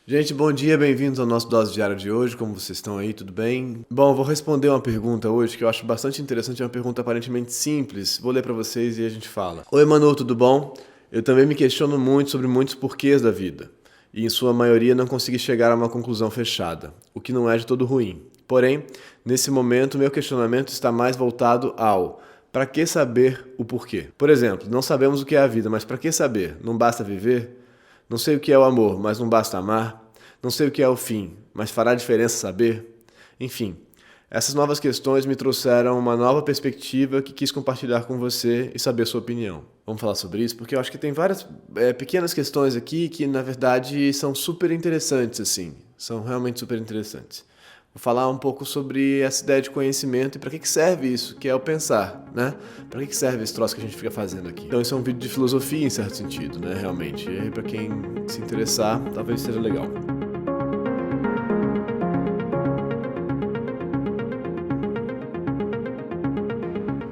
Gente, bom dia, bem-vindos ao nosso Dose Diária de hoje. Como vocês estão aí, tudo bem? Bom, eu vou responder uma pergunta hoje que eu acho bastante interessante, é uma pergunta aparentemente simples. Vou ler para vocês e a gente fala. Oi, Manu, tudo bom? Eu também me questiono muito sobre muitos porquês da vida. E em sua maioria não consegui chegar a uma conclusão fechada, o que não é de todo ruim. Porém, nesse momento, meu questionamento está mais voltado ao para que saber o porquê? Por exemplo, não sabemos o que é a vida, mas para que saber? Não basta viver? Não sei o que é o amor, mas não basta amar. Não sei o que é o fim, mas fará diferença saber? Enfim, essas novas questões me trouxeram uma nova perspectiva que quis compartilhar com você e saber sua opinião. Vamos falar sobre isso? Porque eu acho que tem várias pequenas questões aqui que, na verdade, são super interessantes, assim. São realmente super interessantes. Vou falar um pouco sobre essa ideia de conhecimento e para que serve isso, que é o pensar, né? Para que serve esse troço que a gente fica fazendo aqui? Então, isso é um vídeo de filosofia em certo sentido, né? Realmente. E aí, para quem se interessar, talvez seja legal.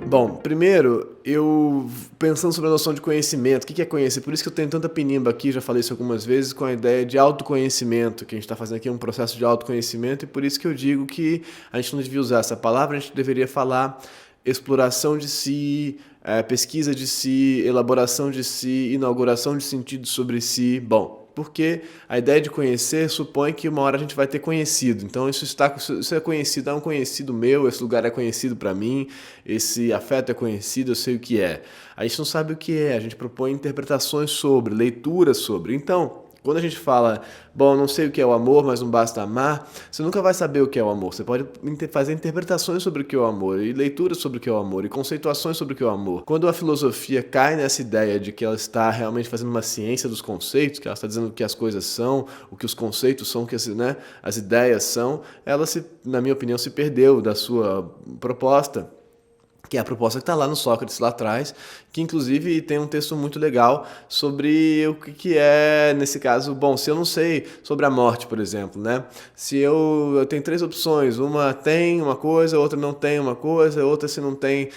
Bom, primeiro, eu pensando sobre a noção de conhecimento, o que é conhecer? Por isso que eu tenho tanta pinimba aqui, já falei isso algumas vezes, com a ideia de autoconhecimento, que a gente está fazendo aqui um processo de autoconhecimento, e por isso que eu digo que a gente não devia usar essa palavra, a gente deveria falar exploração de si, pesquisa de si, elaboração de si, inauguração de sentido sobre si. Bom, porque a ideia de conhecer supõe que uma hora a gente vai ter conhecido. Então isso é conhecido, é um conhecido meu, esse lugar é conhecido para mim, esse afeto é conhecido, eu sei o que é. A gente não sabe o que é, a gente propõe interpretações sobre, leituras sobre. Então, quando a gente fala, bom, não sei o que é o amor, mas não basta amar, você nunca vai saber o que é o amor. Você pode fazer interpretações sobre o que é o amor, e leituras sobre o que é o amor, e conceituações sobre o que é o amor. Quando a filosofia cai nessa ideia de que ela está realmente fazendo uma ciência dos conceitos, que ela está dizendo o que as coisas são, o que os conceitos são, o que as ideias são, ela, na minha opinião, se perdeu da sua proposta, que é a proposta que está lá no Sócrates, lá atrás, que inclusive tem um texto muito legal sobre o que é, nesse caso, bom, se eu não sei sobre a morte, por exemplo, né? Se eu tenho três opções, uma tem uma coisa, outra não tem uma coisa, outra se não tem,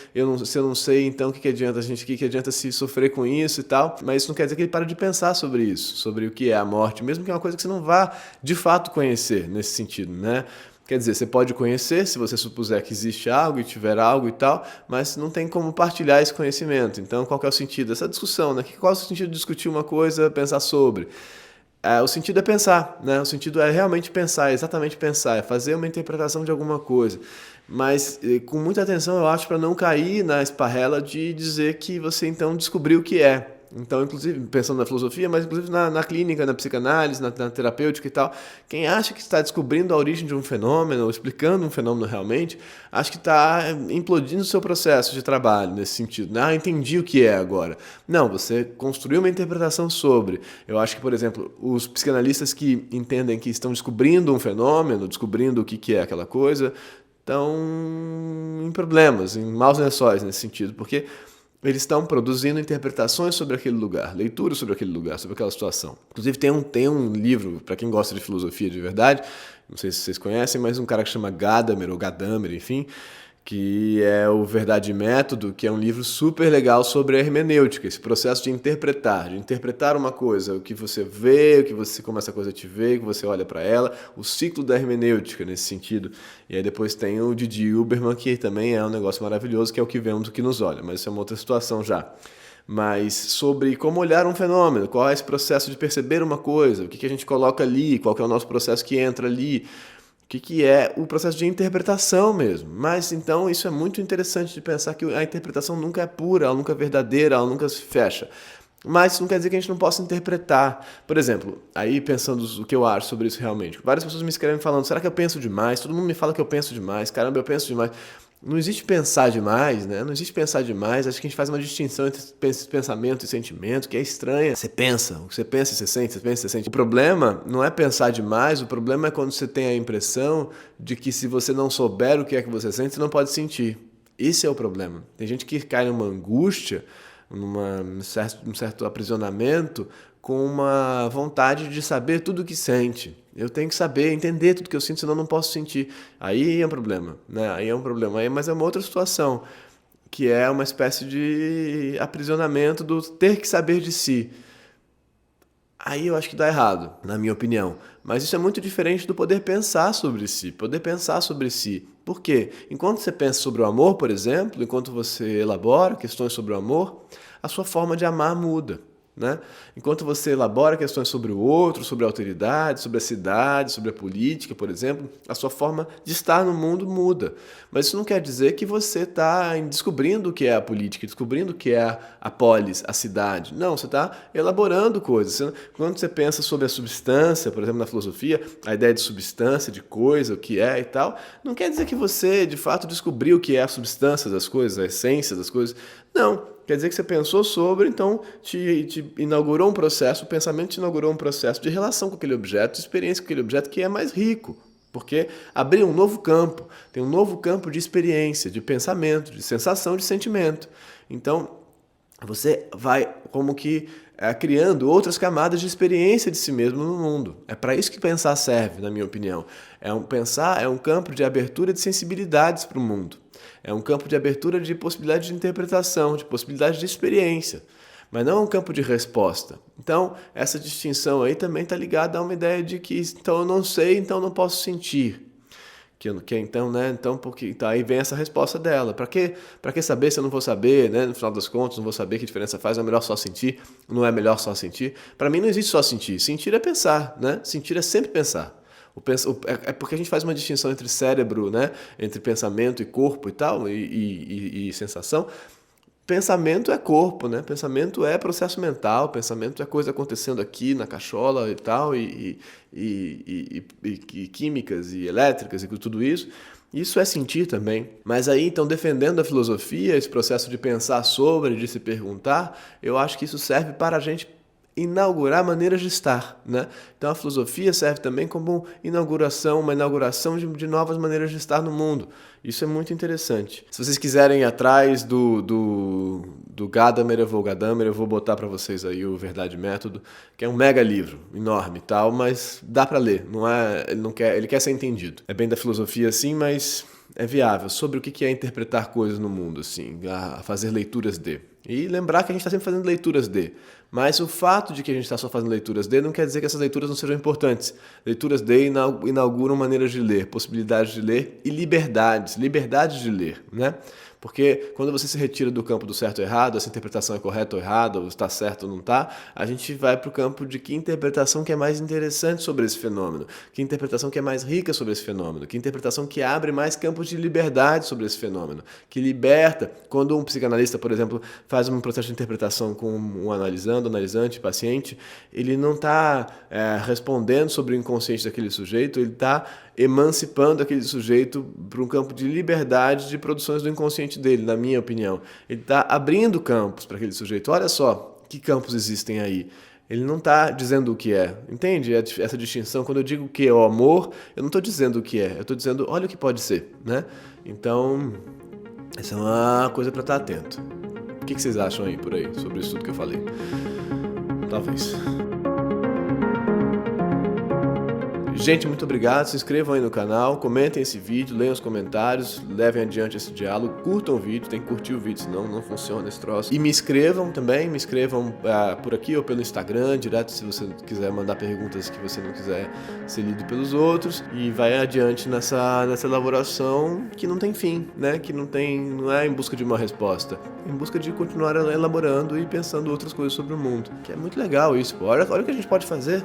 se eu não sei, então o que adianta o que adianta se sofrer com isso e tal? Mas isso não quer dizer que ele para de pensar sobre isso, sobre o que é a morte, mesmo que é uma coisa que você não vá de fato conhecer nesse sentido, né? Quer dizer, você pode conhecer se você supuser que existe algo e tiver algo e tal, mas não tem como partilhar esse conhecimento. Então, qual que é o sentido dessa discussão, né? Qual é o sentido de discutir uma coisa, pensar sobre? O sentido é pensar, né? O sentido é realmente pensar, exatamente pensar, é fazer uma interpretação de alguma coisa. Mas com muita atenção, eu acho, para não cair na esparrela de dizer que você então descobriu o que é. Então, inclusive, pensando na filosofia, mas inclusive na clínica, na psicanálise, na terapêutica e tal, quem acha que está descobrindo a origem de um fenômeno, ou explicando um fenômeno realmente, acho que está implodindo o seu processo de trabalho nesse sentido. Né? Ah, entendi o que é agora. Não, você construiu uma interpretação sobre. Eu acho que, por exemplo, os psicanalistas que entendem que estão descobrindo um fenômeno, descobrindo o que é aquela coisa, estão em problemas, em maus lençóis nesse sentido, porque eles estão produzindo interpretações sobre aquele lugar, leituras sobre aquele lugar, sobre aquela situação. Inclusive tem um livro, para quem gosta de filosofia de verdade, não sei se vocês conhecem, mas um cara que chama Gadamer, ou Gadamer, enfim, que é o Verdade e Método, que é um livro super legal sobre a hermenêutica, esse processo de interpretar uma coisa, o que você vê, como essa coisa te vê, que você olha para ela, o ciclo da hermenêutica nesse sentido. E aí depois tem o Didi Uberman, que também é um negócio maravilhoso, que é o que vemos, o que nos olha, mas isso é uma outra situação já. Mas sobre como olhar um fenômeno, qual é esse processo de perceber uma coisa, o que a gente coloca ali, qual que é o nosso processo que entra ali, o que é o processo de interpretação mesmo. Mas então isso é muito interessante de pensar que a interpretação nunca é pura, ela nunca é verdadeira, ela nunca se fecha. Mas isso não quer dizer que a gente não possa interpretar. Por exemplo, aí pensando o que eu acho sobre isso realmente. Várias pessoas me escrevem falando, será que eu penso demais? Todo mundo me fala que eu penso demais. Caramba, eu penso demais. Não existe pensar demais, né? Não existe pensar demais. Acho que a gente faz uma distinção entre pensamento e sentimento que é estranha. Você pensa, o que você pensa e você sente, você pensa e você sente. O problema não é pensar demais, o problema é quando você tem a impressão de que se você não souber o que é que você sente, você não pode sentir. Esse é o problema. Tem gente que cai numa angústia, um certo aprisionamento, com uma vontade de saber tudo o que sente. Eu tenho que saber, entender tudo que eu sinto, senão eu não posso sentir. Aí é um problema, né? Aí é um problema. Mas é uma outra situação, que é uma espécie de aprisionamento do ter que saber de si. aí eu acho que dá errado, na minha opinião. Mas isso é muito diferente do poder pensar sobre si. Poder pensar sobre si. Por quê? Enquanto você pensa sobre o amor, por exemplo, enquanto você elabora questões sobre o amor, a sua forma de amar muda. Né? Enquanto você elabora questões sobre o outro, sobre a autoridade, sobre a cidade, sobre a política, por exemplo, a sua forma de estar no mundo muda. Mas isso não quer dizer que você está descobrindo o que é a política, descobrindo o que é a polis, a cidade. Não, você está elaborando coisas. Quando você pensa sobre a substância, por exemplo, na filosofia, a ideia de substância, de coisa, o que é e tal, não quer dizer que você, de fato, descobriu o que é a substância das coisas, a essência das coisas. Não. Quer dizer que você pensou sobre, então te inaugurou um processo, o pensamento te inaugurou um processo de relação com aquele objeto, de experiência com aquele objeto que é mais rico, porque abriu um novo campo, tem um novo campo de experiência, de pensamento, de sensação, de sentimento. Então, você vai como que criando outras camadas de experiência de si mesmo no mundo. É para isso que pensar serve, na minha opinião. Pensar é um campo de abertura de sensibilidades para o mundo. É um campo de abertura de possibilidade de interpretação, de possibilidade de experiência, mas não é um campo de resposta. Então, essa distinção aí também está ligada a uma ideia de que então eu não sei, então eu não posso sentir. Então, né? Então, porque então, aí vem essa resposta dela. Para que saber se eu não vou saber, né? No final das contas, não vou saber que diferença faz, é melhor só sentir, não é melhor só sentir. Para mim não existe só sentir. Sentir é pensar, né? Sentir é sempre pensar. É porque a gente faz uma distinção entre cérebro, né? Entre pensamento e corpo e tal, e sensação. Pensamento é corpo, né? Pensamento é processo mental, pensamento é coisa acontecendo aqui na cachola e tal, e químicas e elétricas e tudo isso. Isso é sentir também. Mas aí, então, defendendo a filosofia, esse processo de pensar sobre, de se perguntar, eu acho que isso serve para a gente inaugurar maneiras de estar, né? Então a filosofia serve também como uma inauguração de novas maneiras de estar no mundo. Isso é muito interessante. Se vocês quiserem ir atrás do Gadamer, eu vou botar para vocês aí o Verdade e Método, que é um mega livro, enorme e tal, mas dá para ler, não é, ele quer ser entendido. É bem da filosofia assim, mas é viável, sobre o que é interpretar coisas no mundo, assim, a fazer leituras de. E lembrar que a gente está sempre fazendo leituras de. Mas o fato de que a gente está só fazendo leituras de não quer dizer que essas leituras não sejam importantes. Leituras de inauguram maneiras de ler, possibilidades de ler e liberdades de ler, né? Porque quando você se retira do campo do certo ou errado, essa interpretação é correta ou errada, ou está certo ou não está, a gente vai para o campo de que interpretação que é mais interessante sobre esse fenômeno, que interpretação que é mais rica sobre esse fenômeno, que interpretação que abre mais campos de liberdade sobre esse fenômeno, que liberta. Quando um psicanalista, por exemplo, faz um processo de interpretação com um analisante, paciente, ele não está respondendo sobre o inconsciente daquele sujeito, ele está emancipando aquele sujeito para um campo de liberdade de produções do inconsciente dele, na minha opinião. Ele está abrindo campos para aquele sujeito. Olha só que campos existem aí. Ele não está dizendo o que é. Entende essa distinção? Quando eu digo que é o amor, eu não estou dizendo o que é. Eu estou dizendo, olha o que pode ser, né? Então, essa é uma coisa para estar atento. O que vocês acham aí por aí sobre isso tudo que eu falei? Talvez. Gente, muito obrigado, se inscrevam aí no canal, comentem esse vídeo, leiam os comentários, levem adiante esse diálogo, curtam o vídeo, tem que curtir o vídeo, senão não funciona esse troço. E me escrevam também, por aqui ou pelo Instagram, direto se você quiser mandar perguntas que você não quiser ser lido pelos outros. E vai adiante nessa elaboração que não tem fim, né? Que não é em busca de uma resposta, é em busca de continuar elaborando e pensando outras coisas sobre o mundo. Que é muito legal isso, pô. Olha o que a gente pode fazer.